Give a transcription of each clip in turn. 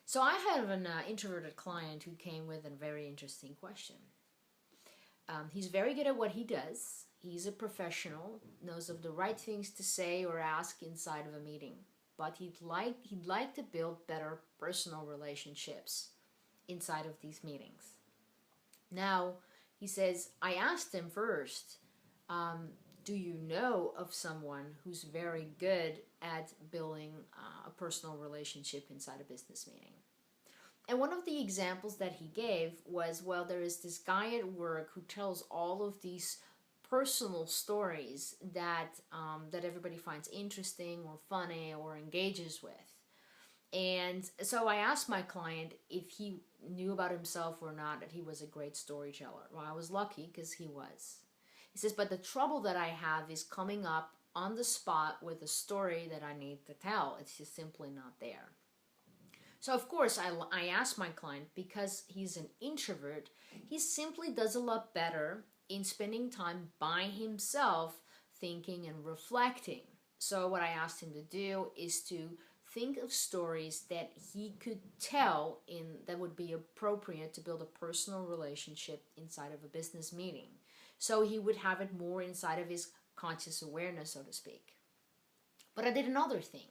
So I have an introverted client who came with a very interesting question. He's very good at what he does. He's a professional, knows of the right things to say or ask inside of a meeting. But he'd like to build better personal relationships inside of these meetings. Now, he says, I asked him first, do you know of someone who's very good at building a personal relationship inside a business meeting? And one of the examples that he gave was, well, there is this guy at work who tells all of these personal stories that everybody finds interesting or funny or engages with. And so I asked my client if he knew about himself or not, that he was a great storyteller. Well, I was lucky because he was. He says, but the trouble that I have is coming up on the spot with a story that I need to tell. It's just simply not there. So of course I asked my client, because he's an introvert, he simply does a lot better in spending time by himself thinking and reflecting. So what I asked him to do is to think of stories that he could tell that would be appropriate to build a personal relationship inside of a business meeting. So he would have it more inside of his conscious awareness, so to speak. But I did another thing.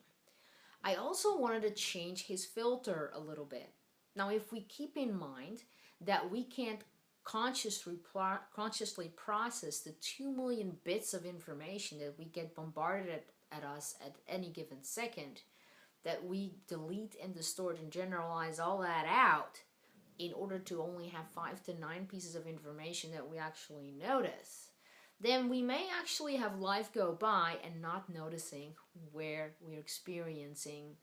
I also wanted to change his filter a little bit. Now, if we keep in mind that we can't consciously process the 2 million bits of information that we get bombarded at us at any given second, that we delete and distort and generalize all that out in order to only have 5 to 9 pieces of information that we actually notice, then we may actually have life go by and not noticing where we're experiencing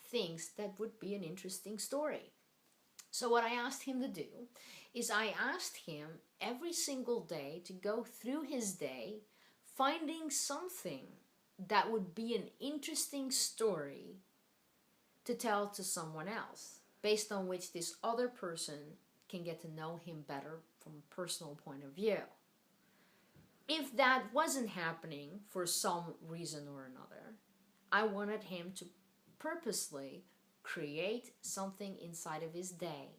things that would be an interesting story. So what I asked him to do is I asked him every single day to go through his day finding something that would be an interesting story to tell to someone else, based on which this other person can get to know him better from a personal point of view. If that wasn't happening for some reason or another, I wanted him to purposely create something inside of his day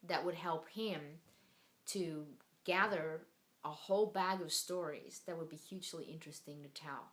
that would help him to gather a whole bag of stories that would be hugely interesting to tell.